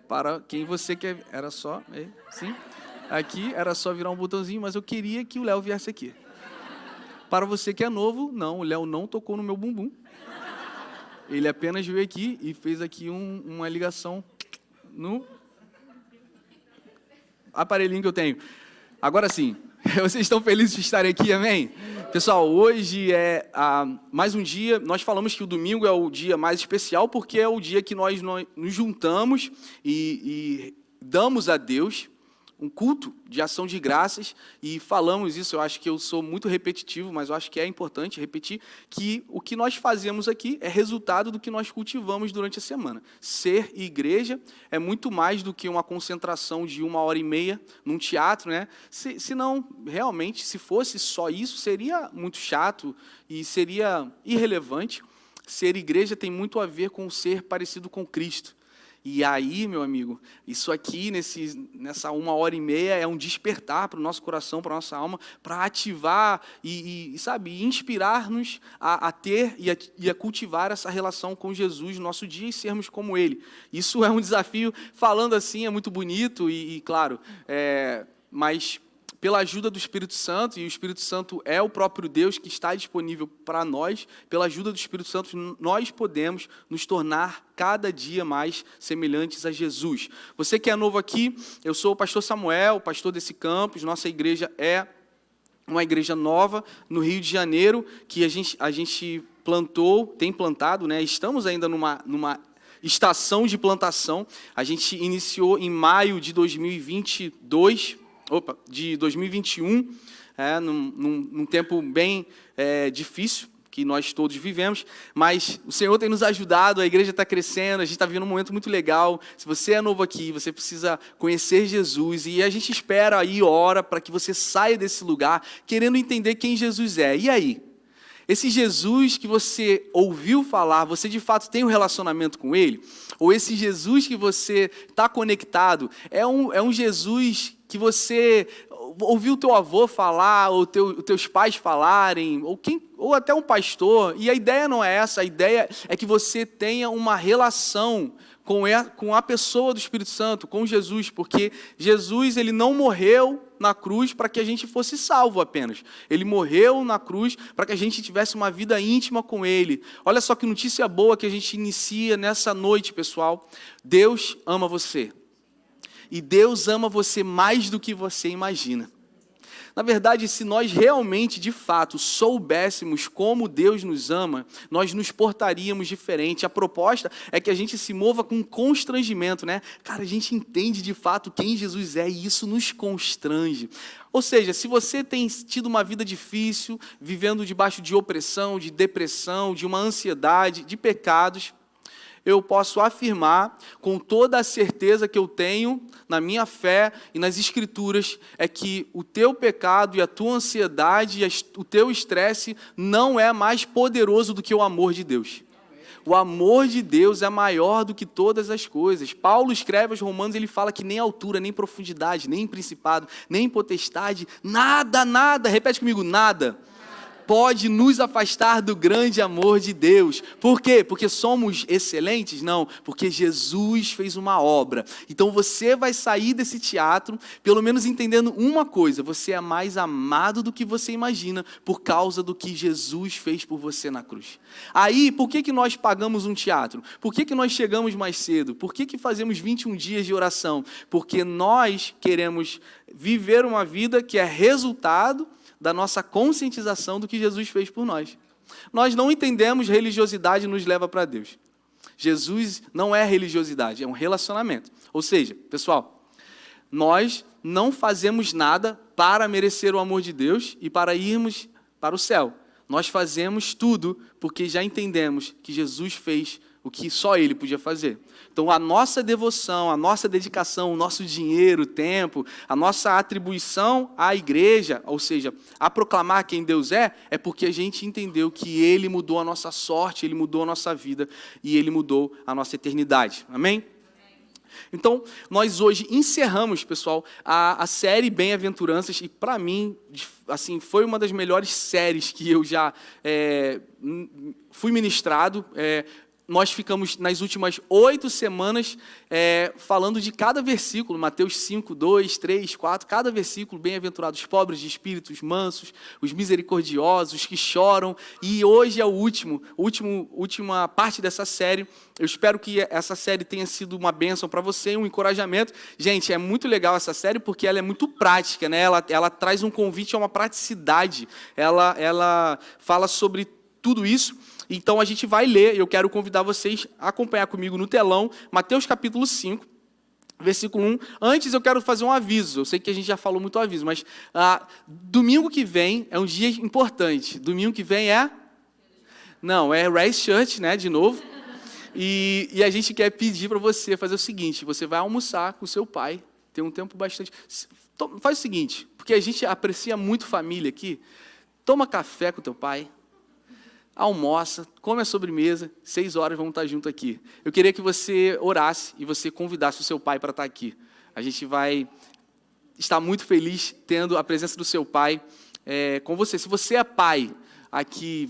Para quem você quer. Era só. Sim. Aqui era só virar um botãozinho, mas eu queria que o Léo viesse aqui. Para você que é novo, não, o Léo não tocou no meu bumbum. Ele apenas veio aqui e fez aqui uma ligação no aparelhinho que eu tenho. Agora sim, vocês estão felizes de estarem aqui, amém? Pessoal, hoje é mais um dia. Nós falamos que o domingo é o dia mais especial porque é o dia que nós nos juntamos e damos a Deus um culto de ação de graças, e falamos isso. Eu acho que eu sou muito repetitivo, mas eu acho que é importante repetir que o que nós fazemos aqui é resultado do que nós cultivamos durante a semana. Ser igreja é muito mais do que uma concentração de 1h30 num teatro, né? Se não, realmente, se fosse só isso, seria muito chato e seria irrelevante. Ser igreja tem muito a ver com ser parecido com Cristo. E aí, meu amigo, isso aqui, nessa 1h30, é um despertar para o nosso coração, para a nossa alma, para ativar sabe, inspirar-nos a ter e a cultivar essa relação com Jesus no nosso dia e sermos como Ele. Isso é um desafio. Falando assim é muito bonito claro, mas pela ajuda do Espírito Santo, e o Espírito Santo é o próprio Deus que está disponível para nós, pela ajuda do Espírito Santo, nós podemos nos tornar cada dia mais semelhantes a Jesus. Você que é novo aqui, eu sou o pastor Samuel, pastor desse campus. Nossa igreja é uma igreja nova no Rio de Janeiro, que a gente tem plantado, né? Estamos ainda numa estação de plantação. A gente iniciou em maio de 2021, num tempo bem difícil que nós todos vivemos, mas o Senhor tem nos ajudado, a igreja está crescendo, a gente está vivendo um momento muito legal. Se você é novo aqui, você precisa conhecer Jesus, e a gente espera e ora para que você saia desse lugar querendo entender quem Jesus é. E aí? Esse Jesus que você ouviu falar, você de fato tem um relacionamento com Ele? Ou esse Jesus que você está conectado é um Jesus que você ouviu o teu avô falar, ou os teus pais falarem, ou até um pastor? E a ideia não é essa, a ideia é que você tenha uma relação com a pessoa do Espírito Santo, com Jesus, porque Jesus, ele não morreu na cruz para que a gente fosse salvo apenas. Ele morreu na cruz para que a gente tivesse uma vida íntima com Ele. Olha só que notícia boa que a gente inicia nessa noite, pessoal. Deus ama você. E Deus ama você mais do que você imagina. Na verdade, se nós realmente, de fato, soubéssemos como Deus nos ama, nós nos portaríamos diferente. A proposta é que a gente se mova com constrangimento, né? Cara, a gente entende de fato quem Jesus é e isso nos constrange. Ou seja, se você tem tido uma vida difícil, vivendo debaixo de opressão, de depressão, de uma ansiedade, de pecados, eu posso afirmar com toda a certeza que eu tenho na minha fé e nas Escrituras, é que o teu pecado e a tua ansiedade e o teu estresse não é mais poderoso do que o amor de Deus. O amor de Deus é maior do que todas as coisas. Paulo escreve aos Romanos, ele fala que nem altura, nem profundidade, nem principado, nem potestade, nada, repete comigo, nada pode nos afastar do grande amor de Deus. Por quê? Porque somos excelentes? Não, porque Jesus fez uma obra. Então você vai sair desse teatro, pelo menos entendendo uma coisa: você é mais amado do que você imagina, por causa do que Jesus fez por você na cruz. Aí, por que nós pagamos um teatro? Por que nós chegamos mais cedo? Por que fazemos 21 dias de oração? Porque nós queremos viver uma vida que é resultado da nossa conscientização do que Jesus fez por nós. Nós não entendemos religiosidade nos leva para Deus. Jesus não é religiosidade, é um relacionamento. Ou seja, pessoal, nós não fazemos nada para merecer o amor de Deus e para irmos para o céu. Nós fazemos tudo porque já entendemos que Jesus fez o que só Ele podia fazer. Então, a nossa devoção, a nossa dedicação, o nosso dinheiro, o tempo, a nossa atribuição à igreja, ou seja, a proclamar quem Deus é porque a gente entendeu que Ele mudou a nossa sorte, Ele mudou a nossa vida e Ele mudou a nossa eternidade. Amém? Então, nós hoje encerramos, pessoal, a série Bem-aventuranças, e para mim, assim, foi uma das melhores séries que eu já fui ministrado. nós ficamos nas últimas 8 semanas falando de cada versículo, Mateus 5, 2, 3, 4, cada versículo, bem-aventurados os pobres de espírito, os mansos, os misericordiosos, os que choram, e hoje é última parte dessa série. Eu espero que essa série tenha sido uma bênção para você, um encorajamento. Gente, é muito legal essa série porque ela é muito prática, né? Ela traz um convite a uma praticidade, ela fala sobre tudo isso. Então, a gente vai ler, eu quero convidar vocês a acompanhar comigo no telão, Mateus capítulo 5, versículo 1. Antes, eu quero fazer um aviso. Eu sei que a gente já falou muito aviso, mas domingo que vem é um dia importante. Domingo que vem Não, é Race Church, né, de novo. E a gente quer pedir para você fazer o seguinte, você vai almoçar com o seu pai, tem um tempo bastante... Faz o seguinte, porque a gente aprecia muito família aqui, toma café com o teu pai, almoça, come a sobremesa, 6 horas vamos estar juntos aqui. Eu queria que você orasse e você convidasse o seu pai para estar aqui. A gente vai estar muito feliz tendo a presença do seu pai com você. Se você é pai aqui,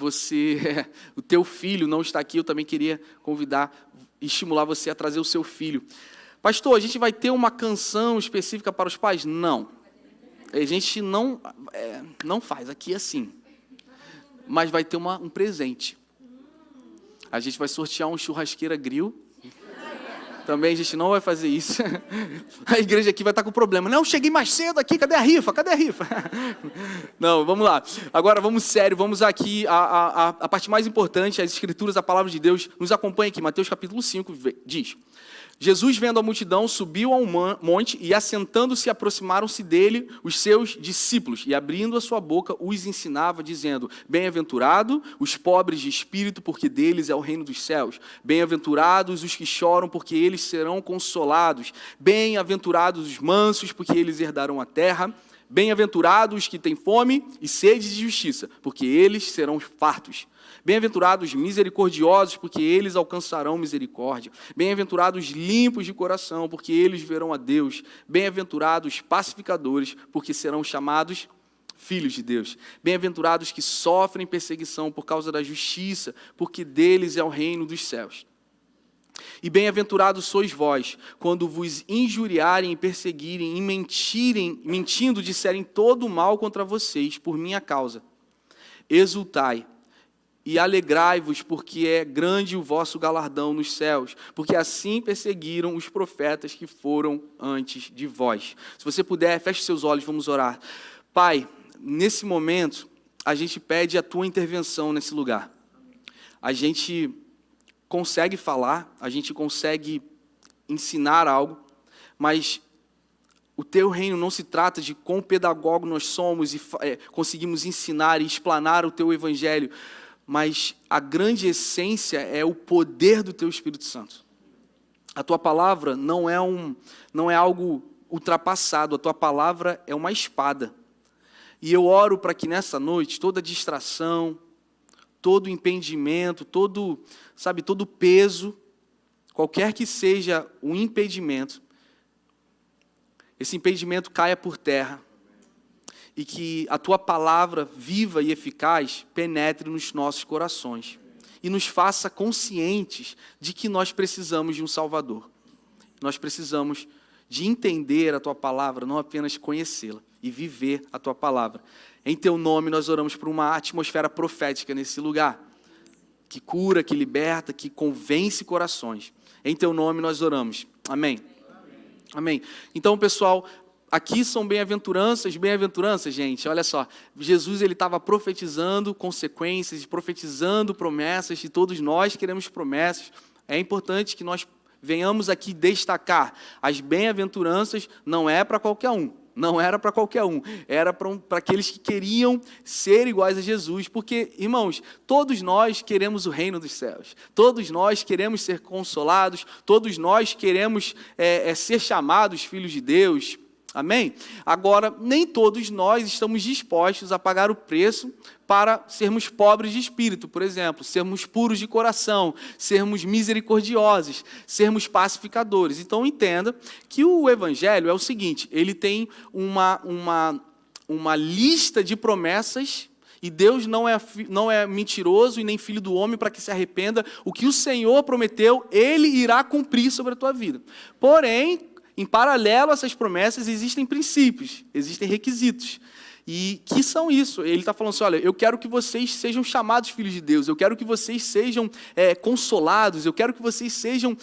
o teu filho não está aqui, eu também queria convidar e estimular você a trazer o seu filho. Pastor, a gente vai ter uma canção específica para os pais? Não. A gente não faz aqui assim. Mas vai ter um presente. A gente vai sortear um churrasqueira grill. Também a gente não vai fazer isso. A igreja aqui vai estar com problema. Não, cheguei mais cedo aqui, cadê a rifa? Cadê a rifa? Não, vamos lá. Agora vamos sério, vamos aqui, a parte mais importante, as escrituras, a palavra de Deus. Nos acompanha aqui, Mateus capítulo 5, diz: Jesus, vendo a multidão, subiu a um monte e, assentando-se, aproximaram-se dele os seus discípulos. E, abrindo a sua boca, os ensinava, dizendo: Bem-aventurado os pobres de espírito, porque deles é o reino dos céus. Bem-aventurados os que choram, porque eles serão consolados. Bem-aventurados os mansos, porque eles herdarão a terra. Bem-aventurados os que têm fome e sede de justiça, porque eles serão fartos. Bem-aventurados misericordiosos, porque eles alcançarão misericórdia. Bem-aventurados limpos de coração, porque eles verão a Deus. Bem-aventurados pacificadores, porque serão chamados filhos de Deus. Bem-aventurados que sofrem perseguição por causa da justiça, porque deles é o reino dos céus. E bem-aventurados sois vós, quando vos injuriarem e perseguirem e mentindo, disserem todo o mal contra vocês por minha causa. Exultai e alegrai-vos, porque é grande o vosso galardão nos céus, porque assim perseguiram os profetas que foram antes de vós. Se você puder, feche seus olhos, vamos orar. Pai, nesse momento, a gente pede a tua intervenção nesse lugar. A gente consegue falar, a gente consegue ensinar algo, mas o teu reino não se trata de quão pedagogo nós somos e conseguimos ensinar e explanar o teu evangelho, mas a grande essência é o poder do teu Espírito Santo. A tua palavra não é algo ultrapassado, a tua palavra é uma espada. E eu oro para que nessa noite toda distração, todo impedimento, todo peso, qualquer que seja o impedimento, esse impedimento caia por terra e que a tua palavra viva e eficaz penetre nos nossos corações e nos faça conscientes de que nós precisamos de um Salvador. Nós precisamos de entender a tua palavra, não apenas conhecê-la e viver a tua palavra. Em teu nome nós oramos por uma atmosfera profética nesse lugar, que cura, que liberta, que convence corações. Em teu nome nós oramos. Amém. Amém. Então, pessoal, aqui são bem-aventuranças, gente, olha só. Jesus, ele estava profetizando consequências, profetizando promessas, e todos nós queremos promessas. É importante que nós venhamos aqui destacar. As bem-aventuranças não é para qualquer um. Não era para qualquer um, era para aqueles que queriam ser iguais a Jesus, porque, irmãos, todos nós queremos o reino dos céus, todos nós queremos ser consolados, todos nós queremos ser chamados filhos de Deus, amém? Agora, nem todos nós estamos dispostos a pagar o preço para sermos pobres de espírito, por exemplo, sermos puros de coração, sermos misericordiosos, sermos pacificadores. Então, entenda que o Evangelho é o seguinte, ele tem uma lista de promessas E Deus não é mentiroso e nem filho do homem para que se arrependa. O que o Senhor prometeu, Ele irá cumprir sobre a tua vida. Porém, em paralelo a essas promessas, existem princípios, existem requisitos. E que são isso? Ele está falando assim, olha, eu quero que vocês sejam chamados filhos de Deus, eu quero que vocês sejam consolados, eu quero que vocês sejam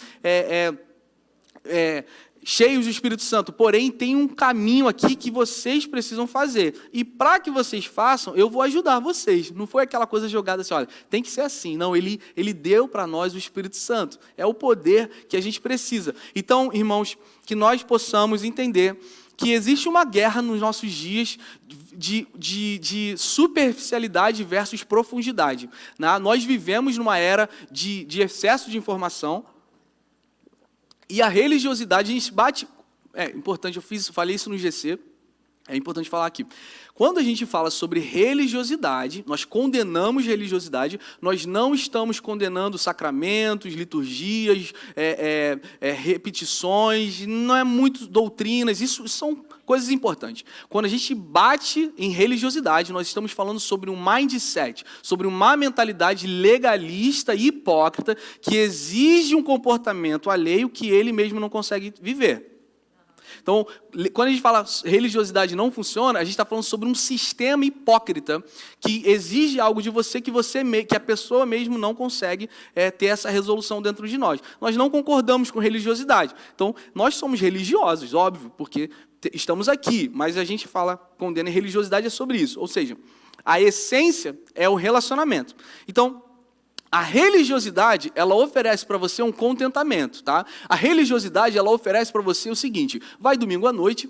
cheios do Espírito Santo. Porém, tem um caminho aqui que vocês precisam fazer. E para que vocês façam, eu vou ajudar vocês. Não foi aquela coisa jogada assim, olha, tem que ser assim. Não, ele deu para nós o Espírito Santo. É o poder que a gente precisa. Então, irmãos, que nós possamos entender que existe uma guerra nos nossos dias de superficialidade versus profundidade. Nós vivemos numa era de excesso de informação e a religiosidade, a gente bate... É importante, falei isso no GC, é importante falar aqui. Quando a gente fala sobre religiosidade, nós condenamos religiosidade, nós não estamos condenando sacramentos, liturgias, repetições, não é muito doutrinas, isso são coisas importantes. Quando a gente bate em religiosidade, nós estamos falando sobre um mindset, sobre uma mentalidade legalista e hipócrita que exige um comportamento alheio que ele mesmo não consegue viver. Então, quando a gente fala religiosidade não funciona, a gente está falando sobre um sistema hipócrita que exige algo de você que a pessoa mesmo não consegue ter essa resolução dentro de nós. Nós não concordamos com religiosidade. Então, nós somos religiosos, óbvio, porque estamos aqui, mas a gente condena religiosidade é sobre isso. Ou seja, a essência é o relacionamento. Então, a religiosidade, ela oferece para você um contentamento, tá? A religiosidade, ela oferece para você o seguinte, vai domingo à noite,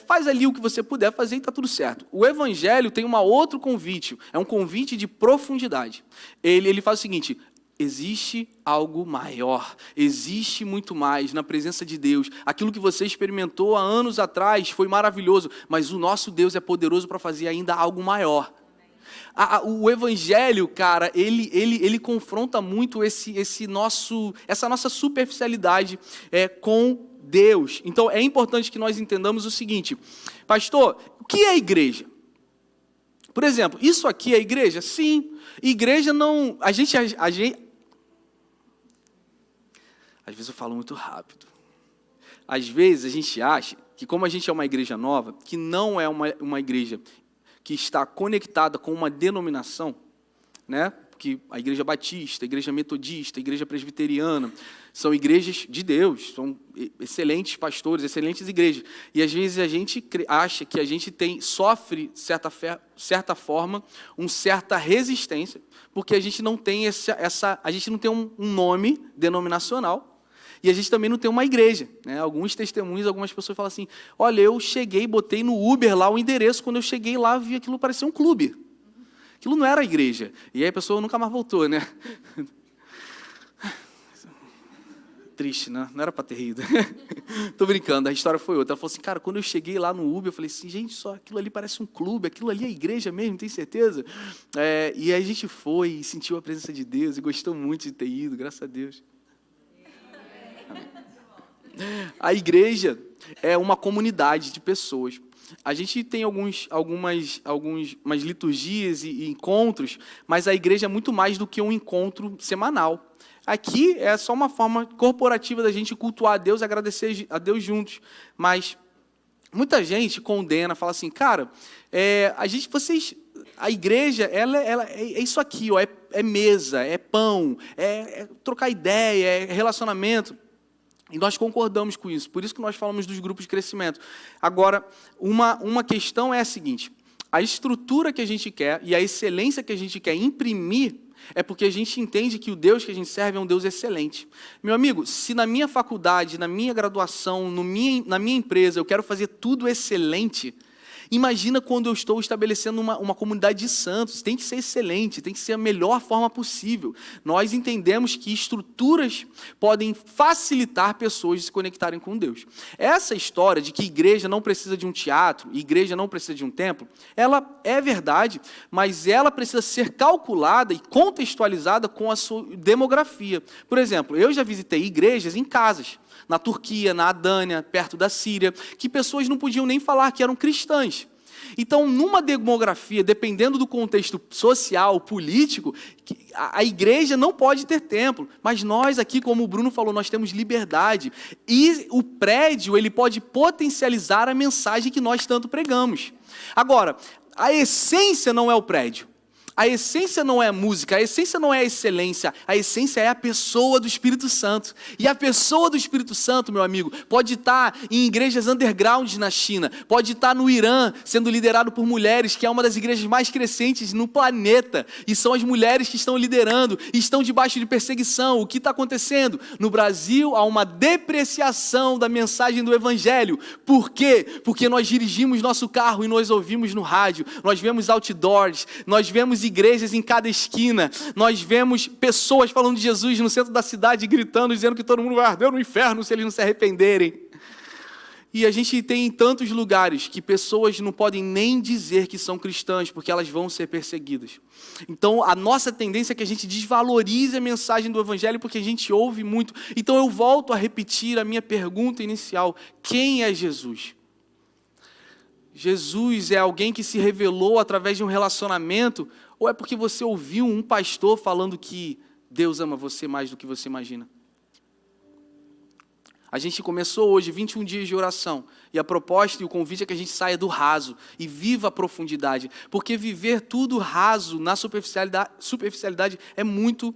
faz ali o que você puder fazer e está tudo certo. O evangelho tem um outro convite, é um convite de profundidade. Ele faz o seguinte, existe algo maior, existe muito mais na presença de Deus. Aquilo que você experimentou há anos atrás foi maravilhoso, mas o nosso Deus é poderoso para fazer ainda algo maior. O evangelho, cara, ele confronta muito essa nossa superficialidade com Deus. Então, é importante que nós entendamos o seguinte, pastor, o que é igreja? Por exemplo, isso aqui é igreja? Sim. Igreja não... A gente às vezes eu falo muito rápido. Às vezes a gente acha que como a gente é uma igreja nova, que não é uma igreja que está conectada com uma denominação, né? Que a igreja batista, a igreja metodista, a igreja presbiteriana, são igrejas de Deus, são excelentes pastores, excelentes igrejas. E às vezes a gente acha que a gente sofre, certa forma, uma certa resistência, porque a gente não tem a gente não tem um nome denominacional, e a gente também não tem uma igreja, né? Alguns testemunhos, algumas pessoas falam assim, olha, eu cheguei, botei no Uber lá o endereço, quando eu cheguei lá, vi aquilo parecia um clube. Aquilo não era igreja. E aí a pessoa nunca mais voltou, né? Triste, né? Não era para ter rido. Tô brincando, a história foi outra. Ela falou assim, cara, quando eu cheguei lá no Uber, eu falei assim, gente, só aquilo ali parece um clube, aquilo ali é igreja mesmo, tem certeza? E aí a gente foi e sentiu a presença de Deus e gostou muito de ter ido, graças a Deus. A igreja é uma comunidade de pessoas. A gente tem algumas liturgias e encontros, mas a igreja é muito mais do que um encontro semanal. Aqui é só uma forma corporativa da gente cultuar a Deus, agradecer a Deus juntos. Mas muita gente condena, fala assim, cara, a igreja é isso aqui, ó, é mesa, é pão, é trocar ideia, é relacionamento. E nós concordamos com isso, por isso que nós falamos dos grupos de crescimento. Agora, uma questão é a seguinte, a estrutura que a gente quer e a excelência que a gente quer imprimir é porque a gente entende que o Deus que a gente serve é um Deus excelente. Meu amigo, se na minha faculdade, na minha graduação, na minha empresa, eu quero fazer tudo excelente, imagina quando eu estou estabelecendo uma comunidade de santos, tem que ser excelente, tem que ser a melhor forma possível. Nós entendemos que estruturas podem facilitar pessoas de se conectarem com Deus. Essa história de que igreja não precisa de um teatro, igreja não precisa de um templo, ela é verdade, mas ela precisa ser calculada e contextualizada com a sua demografia. Por exemplo, eu já visitei igrejas em casas, na Turquia, na Adânia, perto da Síria, que pessoas não podiam nem falar que eram cristãs. Então, numa demografia, dependendo do contexto social, político, a igreja não pode ter templo. Mas nós aqui, como o Bruno falou, nós temos liberdade. E o prédio, ele pode potencializar a mensagem que nós tanto pregamos. Agora, a essência não é o prédio. A essência não é a música, a essência não é a excelência, a essência é a pessoa do Espírito Santo. E a pessoa do Espírito Santo, meu amigo, pode estar em igrejas underground na China, pode estar no Irã, sendo liderado por mulheres, que é uma das igrejas mais crescentes no planeta. E são as mulheres que estão liderando, e estão debaixo de perseguição. O que está acontecendo? No Brasil, há uma depreciação da mensagem do Evangelho. Por quê? Porque nós dirigimos nosso carro e nós ouvimos no rádio, nós vemos outdoors, nós vemos igrejas em cada esquina, nós vemos pessoas falando de Jesus no centro da cidade, gritando, dizendo que todo mundo vai arder no inferno se eles não se arrependerem. E a gente tem em tantos lugares que pessoas não podem nem dizer que são cristãs, porque elas vão ser perseguidas. Então, a nossa tendência é que a gente desvalorize a mensagem do Evangelho, porque a gente ouve muito. Então, eu volto a repetir a minha pergunta inicial: quem é Jesus? Jesus é alguém que se revelou através de um relacionamento, ou é porque você ouviu um pastor falando que Deus ama você mais do que você imagina? A gente começou hoje 21 dias de oração, e a proposta e o convite é que a gente saia do raso e viva a profundidade, porque viver tudo raso na superficialidade é muito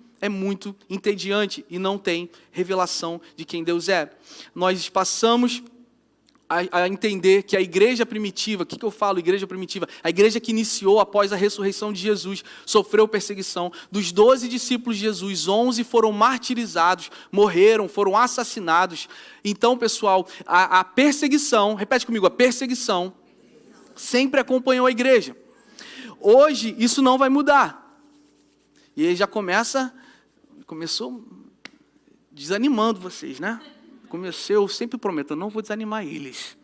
entediante e não tem revelação de quem Deus é. Nós passamos a entender que a igreja primitiva, o que eu falo, igreja primitiva? A igreja que iniciou após a ressurreição de Jesus, sofreu perseguição. Dos 12 discípulos de Jesus, 11 foram martirizados, morreram, foram assassinados. Então, pessoal, a perseguição, repete comigo, a perseguição sempre acompanhou a igreja. Hoje, isso não vai mudar. E aí já começou desanimando vocês, né? Eu sempre prometo, eu não vou desanimar eles.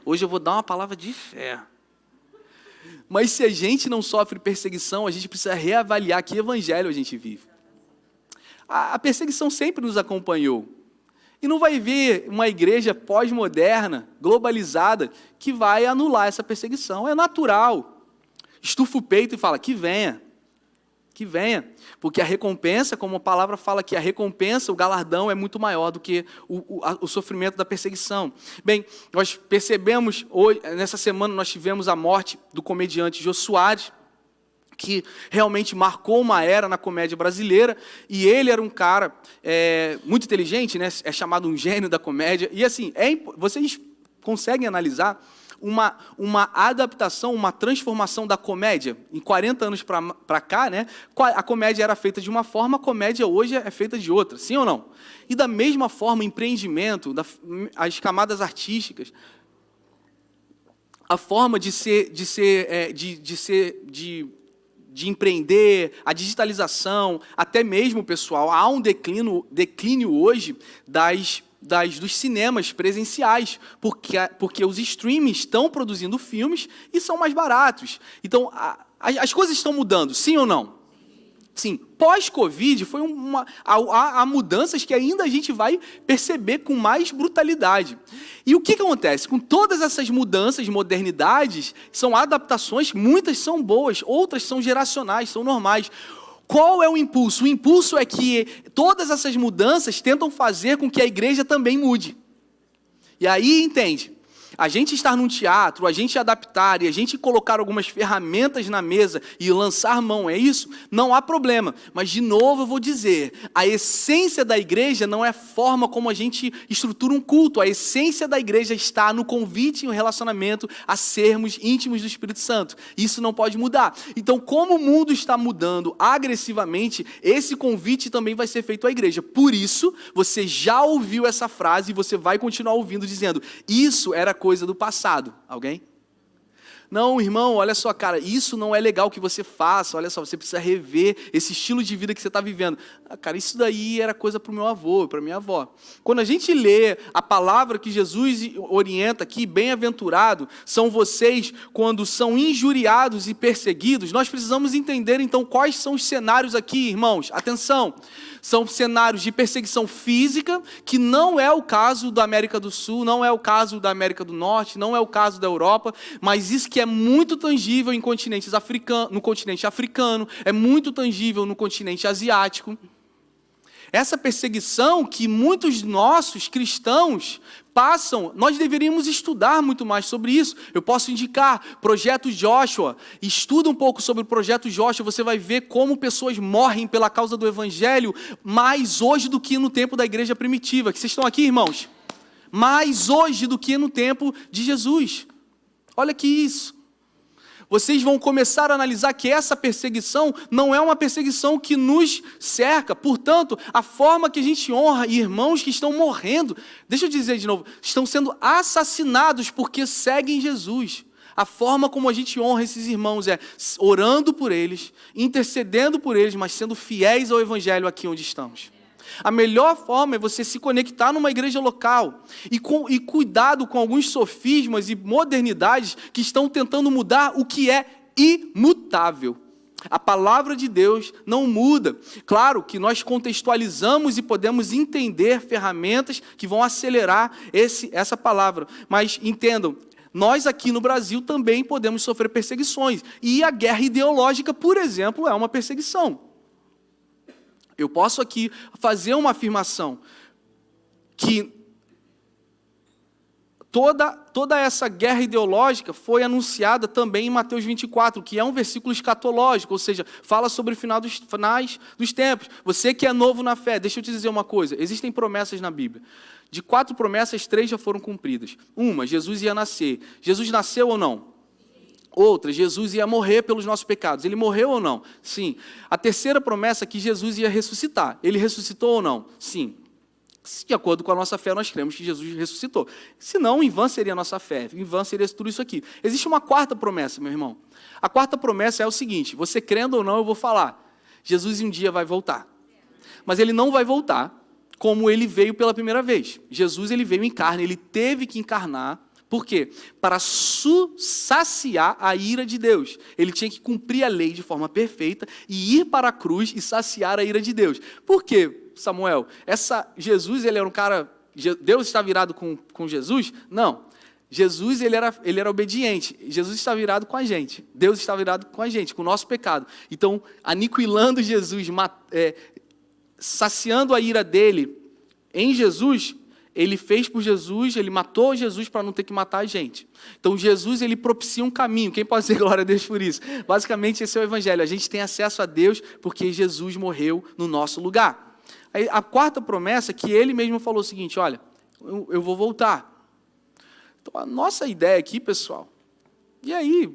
Hoje eu vou dar uma palavra de fé. Mas se a gente não sofre perseguição, a gente precisa reavaliar que evangelho a gente vive. A perseguição sempre nos acompanhou. E não vai vir uma igreja pós-moderna, globalizada, que vai anular essa perseguição. É natural. Estufa o peito e fala, que venha. Que venha, porque a recompensa, como a palavra fala aqui, a recompensa, o galardão é muito maior do que o sofrimento da perseguição. Bem, nós percebemos, hoje, nessa semana nós tivemos a morte do comediante Jô Soares, que realmente marcou uma era na comédia brasileira, e ele era um cara muito inteligente, né? É chamado um gênio da comédia, e assim, vocês conseguem analisar uma adaptação, uma transformação da comédia. Em 40 anos para cá, né, a comédia era feita de uma forma, a comédia hoje é feita de outra, sim ou não? E da mesma forma, o empreendimento, as camadas artísticas, a forma de empreender, a digitalização, até mesmo, pessoal, há um declínio hoje dos cinemas presenciais, porque os streamings estão produzindo filmes e são mais baratos. Então, as coisas estão mudando, sim ou não? Sim. Pós-Covid, há mudanças que ainda a gente vai perceber com mais brutalidade. E o que acontece? Com todas essas mudanças, modernidades, são adaptações, muitas são boas, outras são geracionais, são normais. Qual é o impulso? O impulso é que todas essas mudanças tentam fazer com que a igreja também mude. E aí, entende? A gente estar num teatro, a gente adaptar e a gente colocar algumas ferramentas na mesa e lançar mão, é isso? Não há problema. Mas, de novo, eu vou dizer, a essência da igreja não é a forma como a gente estrutura um culto. A essência da igreja está no convite e no relacionamento a sermos íntimos do Espírito Santo. Isso não pode mudar. Então, como o mundo está mudando agressivamente, esse convite também vai ser feito à igreja. Por isso, você já ouviu essa frase e você vai continuar ouvindo, dizendo, isso era coisa do passado. Alguém? Não, irmão, olha só, cara, isso não é legal que você faça, olha só, você precisa rever esse estilo de vida que você está vivendo. Cara, isso daí era coisa para o meu avô, para a minha avó. Quando a gente lê a palavra que Jesus orienta aqui, bem-aventurado são vocês quando são injuriados e perseguidos, nós precisamos entender, então, quais são os cenários aqui, irmãos. Atenção! São cenários de perseguição física, que não é o caso da América do Sul, não é o caso da América do Norte, não é o caso da Europa, mas isso que é muito tangível no continente africano, é muito tangível no continente asiático. Essa perseguição que muitos nossos cristãos passam, nós deveríamos estudar muito mais sobre isso. Eu posso indicar Projeto Joshua. Estuda um pouco sobre o Projeto Joshua, você vai ver como pessoas morrem pela causa do Evangelho mais hoje do que no tempo da igreja primitiva. Que vocês estão aqui, irmãos? Mais hoje do que no tempo de Jesus. Olha que isso. Vocês vão começar a analisar que essa perseguição não é uma perseguição que nos cerca. Portanto, a forma que a gente honra irmãos que estão morrendo, deixa eu dizer de novo, estão sendo assassinados porque seguem Jesus. A forma como a gente honra esses irmãos é orando por eles, intercedendo por eles, mas sendo fiéis ao Evangelho aqui onde estamos. A melhor forma é você se conectar numa igreja local e cuidado com alguns sofismas e modernidades que estão tentando mudar o que é imutável. A palavra de Deus não muda. Claro que nós contextualizamos e podemos entender ferramentas que vão acelerar essa palavra. Mas entendam, nós aqui no Brasil também podemos sofrer perseguições. E a guerra ideológica, por exemplo, é uma perseguição. Eu posso aqui fazer uma afirmação que toda essa guerra ideológica foi anunciada também em Mateus 24, que é um versículo escatológico, ou seja, fala sobre o finais dos tempos. Você que é novo na fé, deixa eu te dizer uma coisa, existem promessas na Bíblia. De 4 promessas, 3 já foram cumpridas. Uma, Jesus ia nascer. Jesus nasceu ou não? Outra, Jesus ia morrer pelos nossos pecados. Ele morreu ou não? Sim. A terceira promessa é que Jesus ia ressuscitar. Ele ressuscitou ou não? Sim. De acordo com a nossa fé, nós cremos que Jesus ressuscitou. Senão, em vão seria a nossa fé. Em vão seria tudo isso aqui. Existe uma quarta promessa, meu irmão. A quarta promessa é o seguinte, você crendo ou não, eu vou falar. Jesus um dia vai voltar. Mas ele não vai voltar como ele veio pela primeira vez. Jesus ele veio em carne, ele teve que encarnar. Por quê? Para saciar a ira de Deus. Ele tinha que cumprir a lei de forma perfeita e ir para a cruz e saciar a ira de Deus. Por quê, Samuel? Jesus, ele era um cara... Deus está virado com Jesus? Não. Jesus, ele era obediente. Jesus está virado com a gente. Deus está virado com a gente, com o nosso pecado. Então, aniquilando Jesus, saciando a ira dele em Jesus... Ele fez por Jesus, ele matou Jesus para não ter que matar a gente. Então Jesus, ele propicia um caminho. Quem pode dizer glória a Deus por isso? Basicamente esse é o Evangelho. A gente tem acesso a Deus porque Jesus morreu no nosso lugar. Aí, a quarta promessa é que ele mesmo falou o seguinte, olha, eu vou voltar. Então a nossa ideia aqui, pessoal, e aí,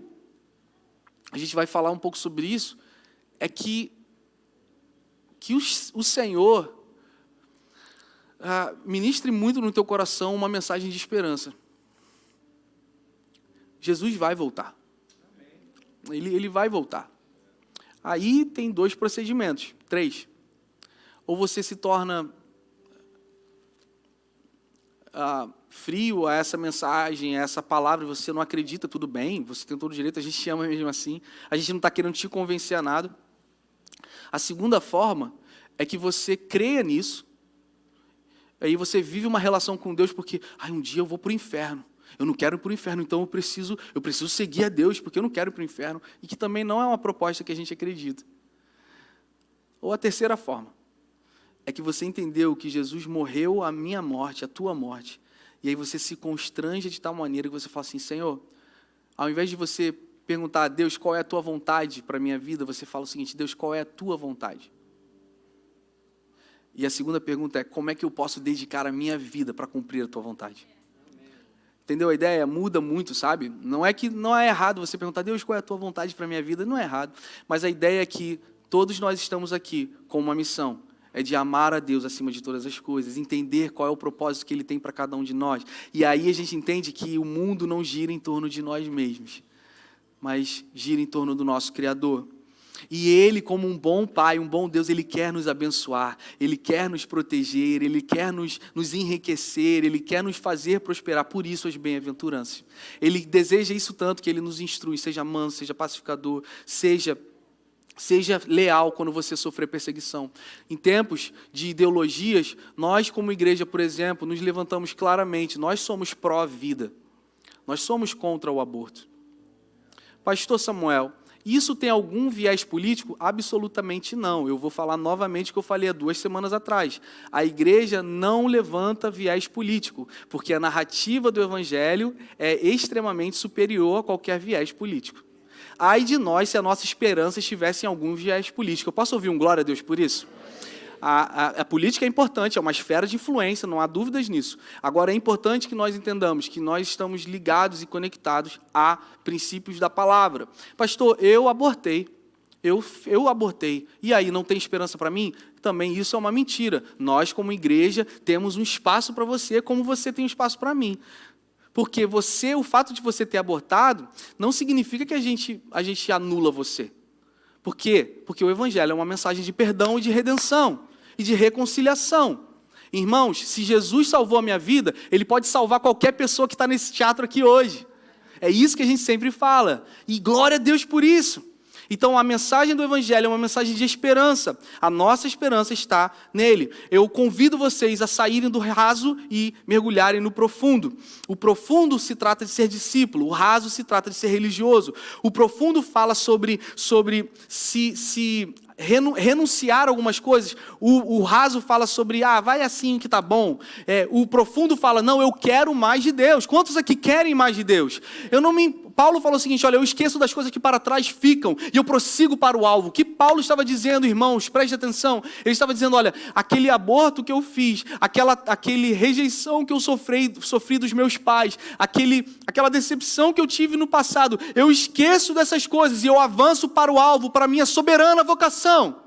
a gente vai falar um pouco sobre isso, é que o Senhor... ministre muito no teu coração uma mensagem de esperança. Jesus vai voltar. Ele vai voltar. Aí tem 2 procedimentos, 3. Ou você se torna frio a essa mensagem, a essa palavra, você não acredita, tudo bem, você tem todo o direito, a gente te ama mesmo assim, a gente não está querendo te convencer a nada. A segunda forma é que você creia nisso, aí você vive uma relação com Deus porque, um dia eu vou para o inferno. Eu não quero ir para o inferno, então eu preciso seguir a Deus, porque eu não quero ir para o inferno. E que também não é uma proposta que a gente acredita. Ou a terceira forma, é que você entendeu que Jesus morreu a minha morte, a tua morte. E aí você se constrange de tal maneira que você fala assim, Senhor, ao invés de você perguntar a Deus qual é a tua vontade para a minha vida, você fala o seguinte, Deus, qual é a tua vontade? E a segunda pergunta é, como é que eu posso dedicar a minha vida para cumprir a tua vontade? Entendeu a ideia? Muda muito, sabe? Não é que não é errado você perguntar, Deus, qual é a tua vontade para a minha vida? Não é errado. Mas a ideia é que todos nós estamos aqui com uma missão. É de amar a Deus acima de todas as coisas, entender qual é o propósito que Ele tem para cada um de nós. E aí a gente entende que o mundo não gira em torno de nós mesmos, mas gira em torno do nosso Criador. E Ele, como um bom Pai, um bom Deus, Ele quer nos abençoar, Ele quer nos proteger, Ele quer nos enriquecer, Ele quer nos fazer prosperar, por isso as bem-aventuranças. Ele deseja isso tanto que Ele nos instrui, seja manso, seja pacificador, seja leal quando você sofrer perseguição. Em tempos de ideologias, nós como igreja, por exemplo, nos levantamos claramente, nós somos pró-vida, nós somos contra o aborto. Pastor Samuel, isso tem algum viés político? Absolutamente não. Eu vou falar novamente o que eu falei há 2 semanas atrás. A igreja não levanta viés político, porque a narrativa do evangelho é extremamente superior a qualquer viés político. Ai de nós se a nossa esperança estivesse em algum viés político. Eu posso ouvir um glória a Deus por isso? A política é importante, é uma esfera de influência, não há dúvidas nisso. Agora, é importante que nós entendamos que nós estamos ligados e conectados a princípios da palavra. Pastor, eu abortei. Eu abortei. E aí, não tem esperança para mim? Também isso é uma mentira. Nós, como igreja, temos um espaço para você, como você tem um espaço para mim. Porque o fato de você ter abortado, não significa que a gente anula você. Por quê? Porque o evangelho é uma mensagem de perdão e de redenção, e de reconciliação. Irmãos, se Jesus salvou a minha vida, Ele pode salvar qualquer pessoa que está nesse teatro aqui hoje. É isso que a gente sempre fala. E glória a Deus por isso. Então, a mensagem do evangelho é uma mensagem de esperança. A nossa esperança está nele. Eu convido vocês a saírem do raso e mergulharem no profundo. O profundo se trata de ser discípulo, o raso se trata de ser religioso. O profundo fala sobre se renunciar a algumas coisas. O raso fala sobre, vai assim que tá bom. O profundo fala, não, eu quero mais de Deus. Quantos aqui querem mais de Deus? Paulo falou o seguinte, olha, eu esqueço das coisas que para trás ficam e eu prossigo para o alvo. O que Paulo estava dizendo, irmãos, preste atenção. Ele estava dizendo, olha, aquele aborto que eu fiz, aquele rejeição que eu sofri dos meus pais, aquela decepção que eu tive no passado, eu esqueço dessas coisas e eu avanço para o alvo, para a minha soberana vocação.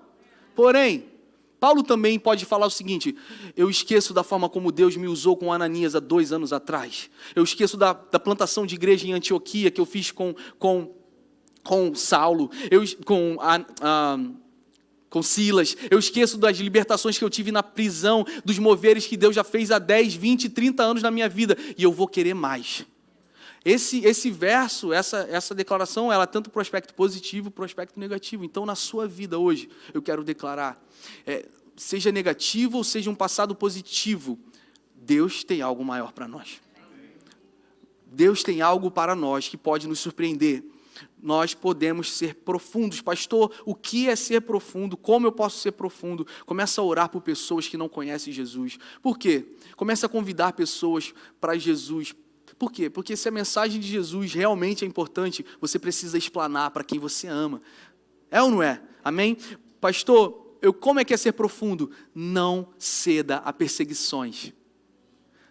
Porém, Paulo também pode falar o seguinte, eu esqueço da forma como Deus me usou com Ananias há 2 anos atrás. Eu esqueço da plantação de igreja em Antioquia que eu fiz com Saulo, com Silas. Eu esqueço das libertações que eu tive na prisão, dos moveres que Deus já fez há 10, 20, 30 anos na minha vida. E eu vou querer mais. Esse verso, essa declaração, ela é tanto para o aspecto positivo, para o aspecto negativo. Então, na sua vida hoje, eu quero declarar, seja negativo ou seja um passado positivo, Deus tem algo maior para nós. Deus tem algo para nós que pode nos surpreender. Nós podemos ser profundos. Pastor, o que é ser profundo? Como eu posso ser profundo? Começa a orar por pessoas que não conhecem Jesus. Por quê? Começa a convidar pessoas para Jesus. Por quê? Porque se a mensagem de Jesus realmente é importante, você precisa explanar para quem você ama. É ou não é? Amém? Pastor, como é que é ser profundo? Não ceda a perseguições.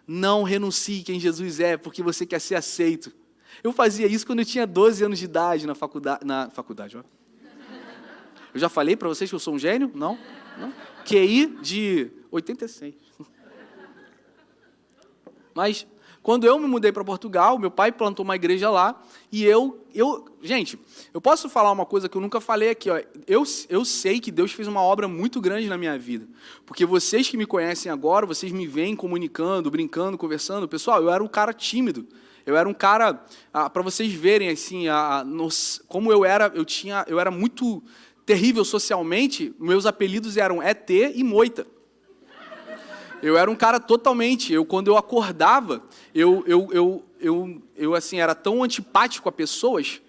Não renuncie quem Jesus é, porque você quer ser aceito. Eu fazia isso quando eu tinha 12 anos de idade na faculdade. Ó. Eu já falei para vocês que eu sou um gênio? Não? QI de 86. Mas quando eu me mudei para Portugal, meu pai plantou uma igreja lá, e gente, eu posso falar uma coisa que eu nunca falei aqui, ó. Eu sei que Deus fez uma obra muito grande na minha vida, porque vocês que me conhecem agora, vocês me veem comunicando, brincando, conversando, pessoal, eu era um cara tímido, eu era um cara, para vocês verem assim, como eu era muito terrível socialmente, meus apelidos eram ET e Moita. Eu era um cara totalmente, quando eu acordava, eu assim, era tão antipático a pessoas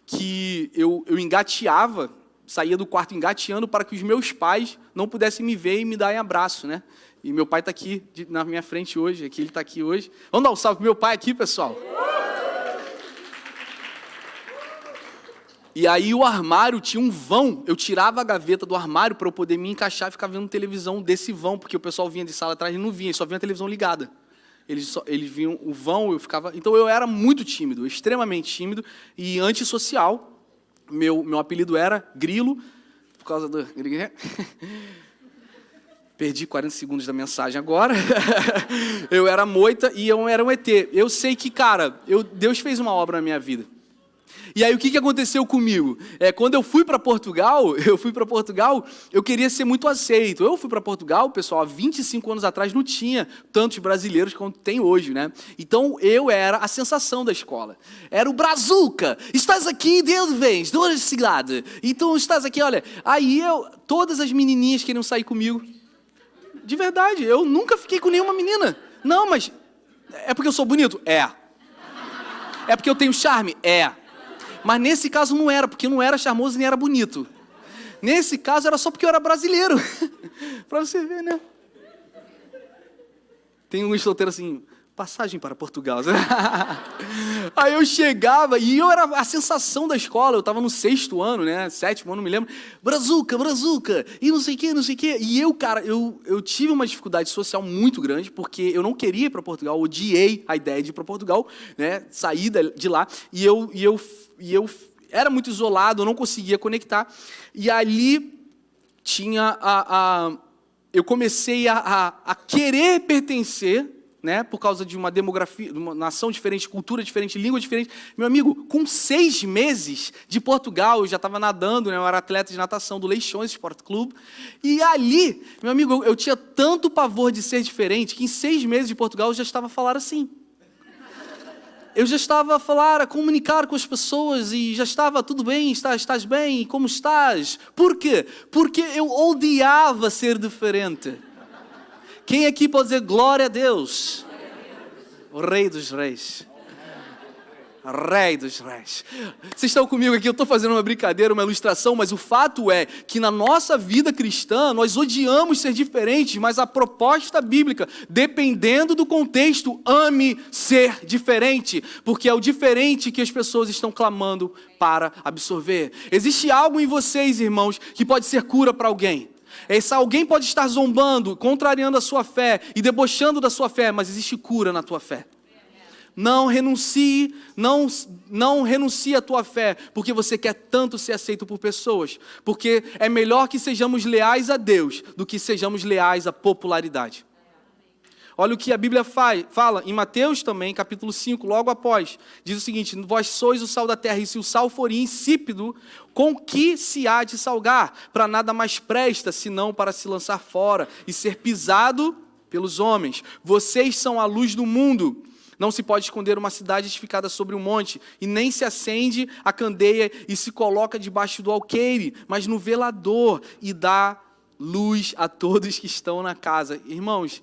que eu engateava, saía do quarto engateando para que os meus pais não pudessem me ver e me darem abraço, né? E meu pai está aqui na minha frente hoje, ele está aqui hoje. Vamos dar um salve pro meu pai aqui, pessoal. E aí o armário tinha um vão, eu tirava a gaveta do armário para eu poder me encaixar e ficar vendo televisão desse vão, porque o pessoal vinha de sala atrás e não vinha, só vinha a televisão ligada. Eles viam o vão, eu ficava... Então eu era muito tímido, extremamente tímido e antissocial. Meu apelido era Grilo, por causa do... Perdi 40 segundos da mensagem agora. Eu era Moita e eu era um ET. Eu sei que, cara, Deus fez uma obra na minha vida. E aí, o que aconteceu comigo? Quando eu fui para Portugal, eu queria ser muito aceito. Eu fui para Portugal, pessoal, há 25 anos atrás não tinha tantos brasileiros quanto tem hoje, né? Então, eu era a sensação da escola. Era o Brazuca. Estás aqui, de onde vens? De onde cidade? Então, estás aqui, olha. Aí, todas as menininhas queriam sair comigo. De verdade, eu nunca fiquei com nenhuma menina. Não, mas é porque eu sou bonito? É porque eu tenho charme? É Mas nesse caso não era, porque não era charmoso nem era bonito. Nesse caso era só porque eu era brasileiro. Para você ver, né? Tem um solteiro assim, passagem para Portugal. Aí eu chegava e eu era a sensação da escola. Eu estava no 6º ano, né? 7º ano, não me lembro. Brazuca, e não sei o quê. E eu, cara, eu tive uma dificuldade social muito grande, porque eu não queria ir para Portugal, odiei a ideia de ir para Portugal, né? Saí de lá e eu era muito isolado, eu não conseguia conectar. E ali tinha eu comecei a querer pertencer, né, por causa de uma demografia, de uma nação diferente, cultura diferente, língua diferente. Meu amigo, com 6 meses de Portugal, eu já estava nadando, né, eu era atleta de natação do Leixões Sport Clube, e ali, meu amigo, eu tinha tanto pavor de ser diferente, que em 6 meses de Portugal eu já estava a falar assim. Eu já estava a falar, a comunicar com as pessoas e já estava, tudo bem, estás bem, como estás? Por quê? Porque eu odiava ser diferente. Quem aqui pode dizer glória a Deus? O Rei dos Reis. Rei dos Reis. Vocês estão comigo aqui, eu estou fazendo uma brincadeira, uma ilustração, mas o fato é que na nossa vida cristã, nós odiamos ser diferentes, mas a proposta bíblica, dependendo do contexto, ame ser diferente, porque é o diferente que as pessoas estão clamando para absorver. Existe algo em vocês, irmãos, que pode ser cura para alguém. Alguém pode estar zombando, contrariando a sua fé e debochando da sua fé, mas existe cura na tua fé. Não renuncie, não renuncie à tua fé, porque você quer tanto ser aceito por pessoas. Porque é melhor que sejamos leais a Deus do que sejamos leais à popularidade. Olha o que a Bíblia fala em Mateus também, capítulo 5, logo após. Diz o seguinte: vós sois o sal da terra, e se o sal for insípido, com que se há de salgar? Para nada mais presta, senão para se lançar fora e ser pisado pelos homens. Vocês são a luz do mundo. Não se pode esconder uma cidade edificada sobre um monte, e nem se acende a candeia e se coloca debaixo do alqueire, mas no velador, e dá luz a todos que estão na casa. Irmãos,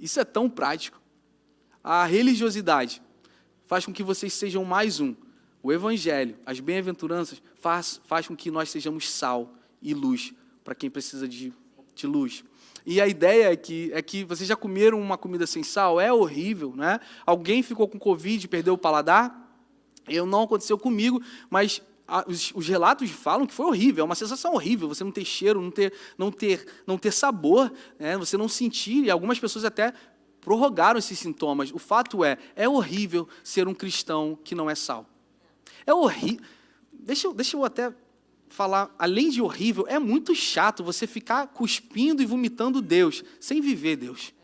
isso é tão prático. A religiosidade faz com que vocês sejam mais um. O evangelho, as bem-aventuranças, faz com que nós sejamos sal e luz para quem precisa de luz. E a ideia é que vocês já comeram uma comida sem sal? É horrível, né? Alguém ficou com Covid e perdeu o paladar? Não aconteceu comigo, mas os relatos falam que foi horrível, é uma sensação horrível, você não ter cheiro, não ter sabor, né? Você não sentir, e algumas pessoas até prorrogaram esses sintomas. O fato é horrível ser um cristão que não é sal. É horrível. Deixa eu até falar, além de horrível, é muito chato você ficar cuspindo e vomitando Deus, sem viver Deus.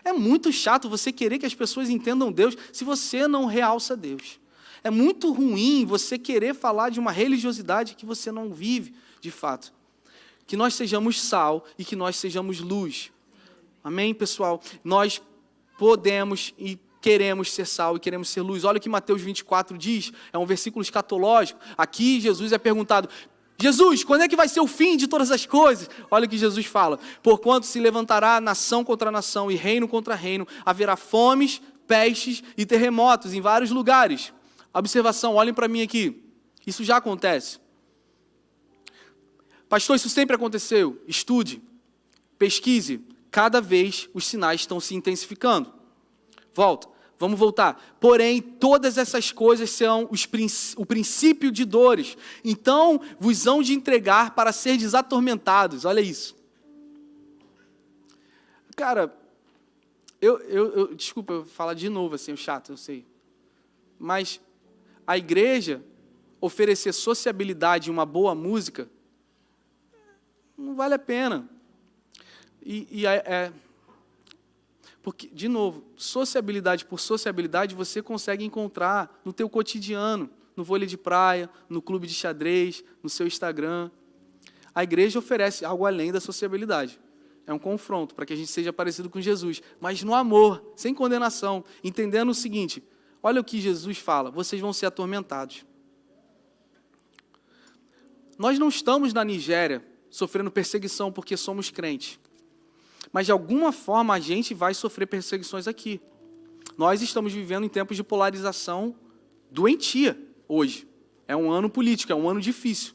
É muito chato você querer que as pessoas entendam Deus, se você não realça Deus. É muito ruim você querer falar de uma religiosidade que você não vive, de fato. Que nós sejamos sal e que nós sejamos luz. Amém, pessoal? Nós podemos e queremos ser sal e queremos ser luz. Olha o que Mateus 24 diz, é um versículo escatológico. Aqui Jesus é perguntado: Jesus, quando é que vai ser o fim de todas as coisas? Olha o que Jesus fala: porquanto se levantará nação contra nação e reino contra reino, haverá fomes, pestes e terremotos em vários lugares. Observação, olhem para mim aqui, isso já acontece. Pastor, isso sempre aconteceu. Estude, pesquise, cada vez os sinais estão se intensificando. Vamos voltar. Porém, todas essas coisas são o princípio de dores. Então, vos hão de entregar para ser desatormentados. Olha isso. Cara, desculpa eu falar de novo assim, o chato, eu sei. Mas a igreja oferecer sociabilidade e uma boa música não vale a pena. Porque, de novo, sociabilidade por sociabilidade você consegue encontrar no teu cotidiano, no vôlei de praia, no clube de xadrez, no seu Instagram. A igreja oferece algo além da sociabilidade. É um confronto para que a gente seja parecido com Jesus, mas no amor, sem condenação, entendendo o seguinte: olha o que Jesus fala: vocês vão ser atormentados. Nós não estamos na Nigéria sofrendo perseguição porque somos crentes. Mas, de alguma forma, a gente vai sofrer perseguições aqui. Nós estamos vivendo em tempos de polarização doentia hoje. É um ano político, é um ano difícil.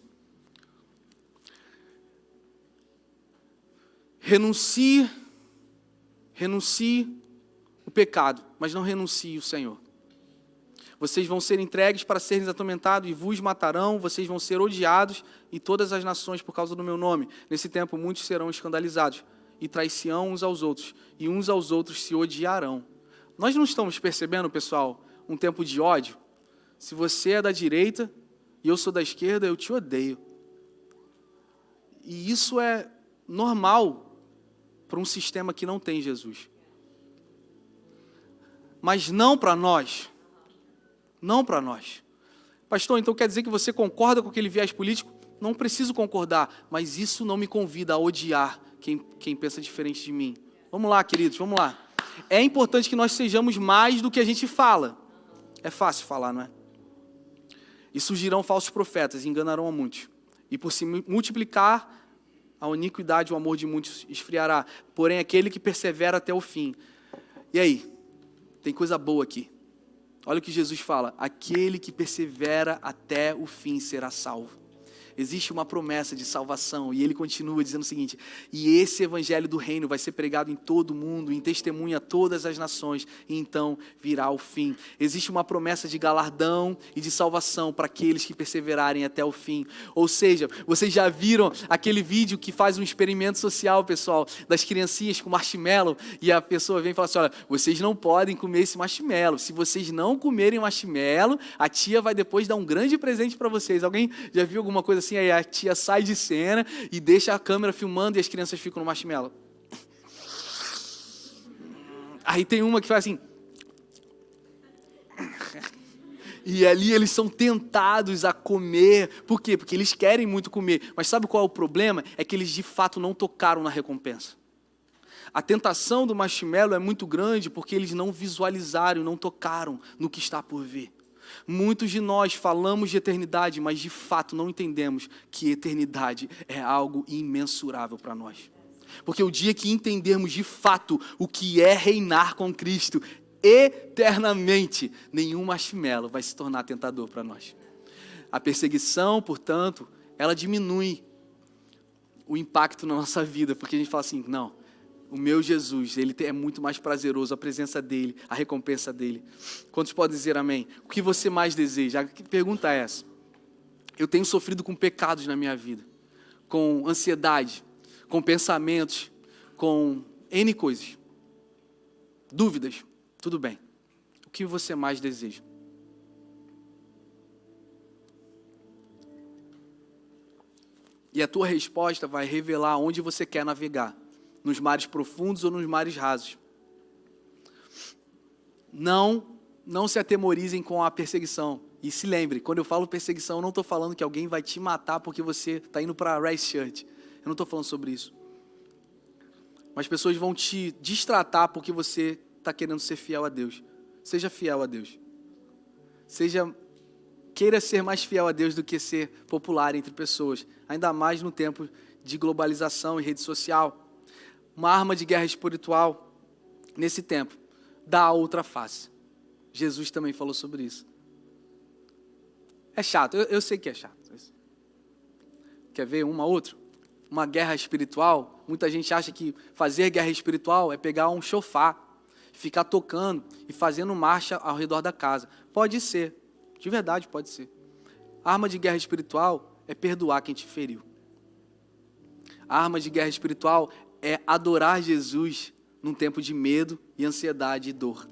Renuncie o pecado, mas não renuncie o Senhor. Vocês vão ser entregues para serem atormentados e vos matarão, vocês vão ser odiados e todas as nações por causa do meu nome. Nesse tempo muitos serão escandalizados e trairão uns aos outros, e uns aos outros se odiarão. Nós não estamos percebendo, pessoal, um tempo de ódio? Se você é da direita e eu sou da esquerda, eu te odeio. E isso é normal para um sistema que não tem Jesus. Mas não para nós. Não para nós. Pastor, então quer dizer que você concorda com aquele viés político? Não preciso concordar, mas isso não me convida a odiar quem pensa diferente de mim. Vamos lá, queridos, vamos lá. É importante que nós sejamos mais do que a gente fala. É fácil falar, não é? E surgirão falsos profetas e enganarão a muitos. E por se multiplicar a iniquidade, o amor de muitos esfriará. Porém, aquele que persevera até o fim. E aí? Tem coisa boa aqui. Olha o que Jesus fala. Aquele que persevera até o fim será salvo. Existe uma promessa de salvação. E ele continua dizendo o seguinte: e esse evangelho do reino vai ser pregado em todo o mundo, em testemunha a todas as nações, e então virá o fim. Existe uma promessa de galardão e de salvação para aqueles que perseverarem até o fim. Ou seja, vocês já viram aquele vídeo que faz um experimento social, pessoal, das criancinhas com marshmallow, e a pessoa vem e fala assim: olha, vocês não podem comer esse marshmallow. Se vocês não comerem marshmallow, a tia vai depois dar um grande presente para vocês. Alguém já viu alguma coisa assim? Aí a tia sai de cena e deixa a câmera filmando e as crianças ficam no marshmallow. Aí tem uma que faz assim. E ali eles são tentados a comer. Por quê? Porque eles querem muito comer. Mas sabe qual é o problema? É que eles de fato não tocaram na recompensa. A tentação do marshmallow é muito grande porque eles não visualizaram, não tocaram no que está por vir. Muitos de nós falamos de eternidade, mas de fato não entendemos que eternidade é algo imensurável para nós. Porque o dia que entendermos de fato o que é reinar com Cristo eternamente, nenhum marshmallow vai se tornar tentador para nós. A perseguição, portanto, ela diminui o impacto na nossa vida, porque a gente fala assim: não, o meu Jesus, ele é muito mais prazeroso, a presença dele, a recompensa dele. Quantos podem dizer amém? O que você mais deseja? A pergunta é essa. Eu tenho sofrido com pecados na minha vida, com ansiedade, com pensamentos, com N coisas. Dúvidas, tudo bem. O que você mais deseja? E a tua resposta vai revelar onde você quer navegar. Nos mares profundos ou nos mares rasos. Não se atemorizem com a perseguição. E se lembre, quando eu falo perseguição, eu não estou falando que alguém vai te matar porque você está indo para a Rice Church. Eu não estou falando sobre isso. Mas pessoas vão te destratar porque você está querendo ser fiel a Deus. Seja fiel a Deus. Queira ser mais fiel a Deus do que ser popular entre pessoas. Ainda mais no tempo de globalização e rede social. Uma arma de guerra espiritual, nesse tempo, dá a outra face. Jesus também falou sobre isso. É chato, eu sei que é chato. Quer ver uma outra? Uma guerra espiritual, muita gente acha que fazer guerra espiritual é pegar um chofar, ficar tocando e fazendo marcha ao redor da casa. Pode ser, de verdade pode ser. A arma de guerra espiritual é perdoar quem te feriu. A arma de guerra espiritual é adorar Jesus num tempo de medo e ansiedade e dor.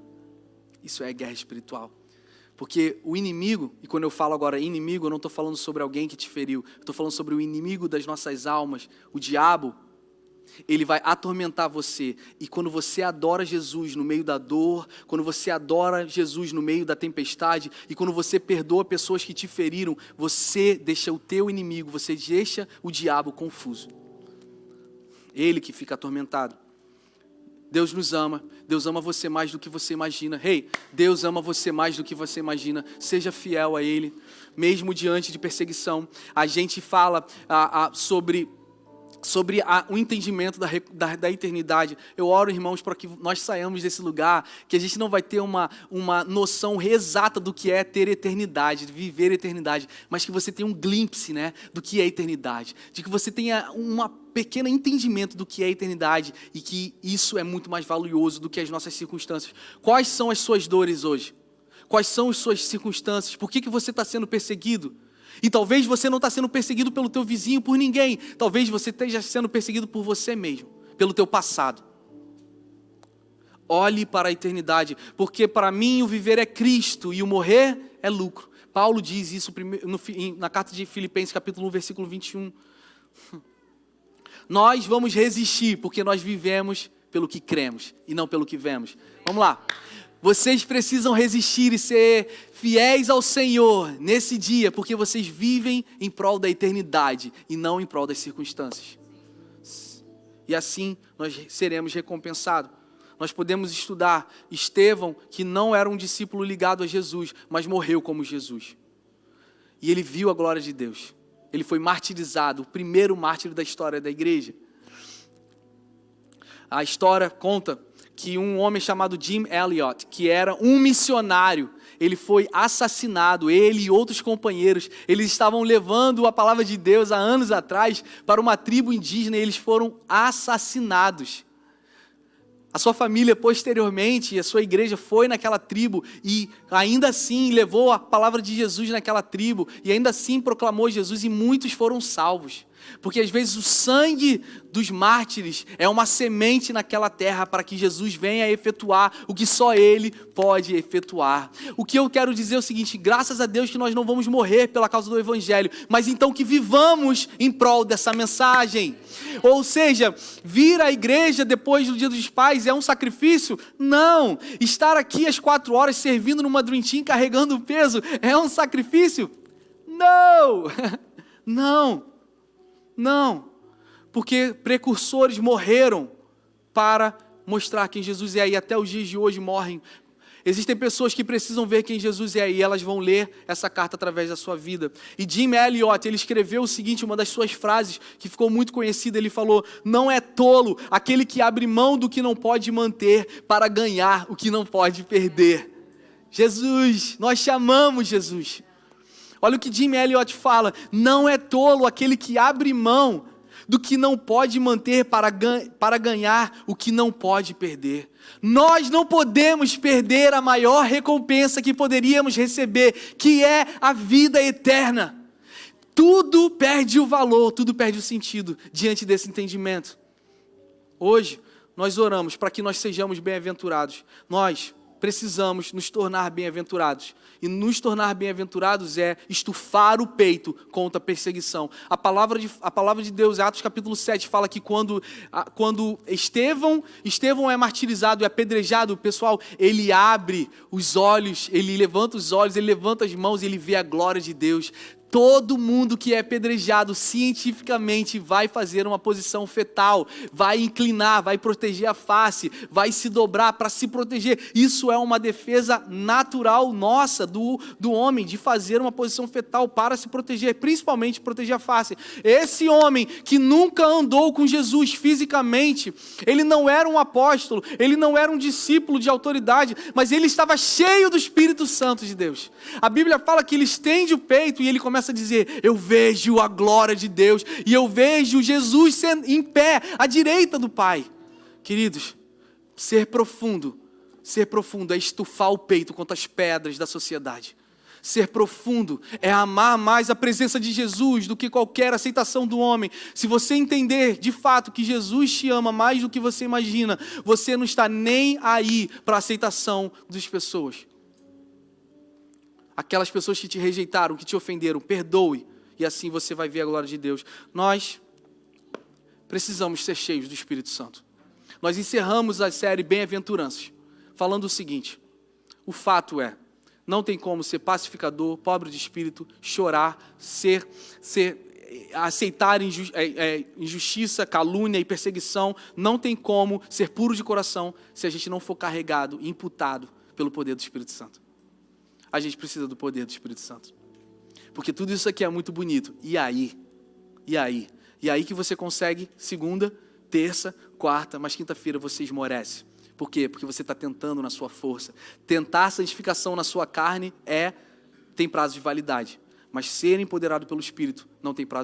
Isso é guerra espiritual. Porque o inimigo, e quando eu falo agora inimigo, eu não estou falando sobre alguém que te feriu. Estou falando sobre o inimigo das nossas almas, o diabo. Ele vai atormentar você. E quando você adora Jesus no meio da dor, quando você adora Jesus no meio da tempestade, e quando você perdoa pessoas que te feriram, você deixa o teu inimigo, você deixa o diabo confuso. Ele que fica atormentado. Deus nos ama. Deus ama você mais do que você imagina. Deus ama você mais do que você imagina. Seja fiel a Ele. Mesmo diante de perseguição. A gente fala sobre sobre o entendimento da eternidade. Eu oro, irmãos, para que nós saiamos desse lugar, que a gente não vai ter uma noção exata do que é ter eternidade, de viver eternidade, mas que você tenha um glimpse, né, do que é eternidade, de que você tenha um pequeno entendimento do que é eternidade e que isso é muito mais valioso do que as nossas circunstâncias. Quais são as suas dores hoje? Quais são as suas circunstâncias? Por que você está sendo perseguido? E talvez você não está sendo perseguido pelo teu vizinho, por ninguém. Talvez você esteja sendo perseguido por você mesmo, pelo teu passado. Olhe para a eternidade, porque para mim o viver é Cristo e o morrer é lucro. Paulo diz isso na carta de Filipenses, capítulo 1, versículo 21. Nós vamos resistir, porque nós vivemos pelo que cremos e não pelo que vemos. Vamos lá. Vocês precisam resistir e ser fiéis ao Senhor nesse dia, porque vocês vivem em prol da eternidade e não em prol das circunstâncias. E assim nós seremos recompensados. Nós podemos estudar Estevão, que não era um discípulo ligado a Jesus, mas morreu como Jesus. E ele viu a glória de Deus. Ele foi martirizado, o primeiro mártir da história da igreja. A história conta que um homem chamado Jim Elliot, que era um missionário, ele foi assassinado, ele e outros companheiros, eles estavam levando a palavra de Deus há anos atrás para uma tribo indígena e eles foram assassinados. A sua família posteriormente, a sua igreja foi naquela tribo e ainda assim levou a palavra de Jesus naquela tribo e ainda assim proclamou Jesus e muitos foram salvos. Porque às vezes o sangue dos mártires é uma semente naquela terra para que Jesus venha efetuar o que só Ele pode efetuar. O que eu quero dizer é o seguinte: graças a Deus que nós não vamos morrer pela causa do Evangelho, mas então que vivamos em prol dessa mensagem. Ou seja, vir à igreja depois do Dia dos Pais é um sacrifício? Não. Estar aqui às 4 horas servindo numa Dream Team carregando o peso é um sacrifício? Não. Não. Não, porque precursores morreram para mostrar quem Jesus é e até os dias de hoje morrem. Existem pessoas que precisam ver quem Jesus é e elas vão ler essa carta através da sua vida. E Jim Elliot, ele escreveu o seguinte, uma das suas frases que ficou muito conhecida, ele falou: não é tolo aquele que abre mão do que não pode manter para ganhar o que não pode perder. Jesus, nós te amamos, Jesus. Olha o que Jim Elliot fala: não é tolo aquele que abre mão do que não pode manter para ganhar o que não pode perder. Nós não podemos perder a maior recompensa que poderíamos receber, que é a vida eterna. Tudo perde o valor, tudo perde o sentido diante desse entendimento. Hoje, nós oramos para que nós sejamos bem-aventurados. Nós precisamos nos tornar bem-aventurados. E nos tornar bem-aventurados é estufar o peito contra a perseguição. A palavra de Deus, Atos capítulo 7, fala que quando Estevão é martirizado e apedrejado, o pessoal, ele abre os olhos, ele levanta os olhos, ele levanta as mãos e ele vê a glória de Deus. Todo mundo que é apedrejado cientificamente vai fazer uma posição fetal, vai inclinar, vai proteger a face, vai se dobrar para se proteger. Isso é uma defesa natural nossa, do homem, de fazer uma posição fetal para se proteger, principalmente proteger a face. Esse homem que nunca andou com Jesus fisicamente, ele não era um apóstolo, ele não era um discípulo de autoridade, mas ele estava cheio do Espírito Santo de Deus. A Bíblia fala que ele estende o peito e ele começa a dizer: eu vejo a glória de Deus e eu vejo Jesus em pé à direita do Pai. Queridos, ser profundo é estufar o peito contra as pedras da sociedade. Ser profundo é amar mais a presença de Jesus do que qualquer aceitação do homem. Se você entender de fato que Jesus te ama mais do que você imagina, você não está nem aí para a aceitação das pessoas. Aquelas pessoas que te rejeitaram, que te ofenderam, perdoe, e assim você vai ver a glória de Deus. Nós precisamos ser cheios do Espírito Santo. Nós encerramos a série Bem-aventuranças, falando o seguinte: o fato é, não tem como ser pacificador, pobre de espírito, chorar, aceitar injustiça, calúnia e perseguição. Não tem como ser puro de coração se a gente não for carregado e imputado pelo poder do Espírito Santo. A gente precisa do poder do Espírito Santo. Porque tudo isso aqui é muito bonito. E aí? E aí que você consegue segunda, terça, quarta, mas quinta-feira você esmorece. Por quê? Porque você está tentando na sua força. Tentar a santificação na sua carne tem prazo de validade. Mas ser empoderado pelo Espírito não tem prazo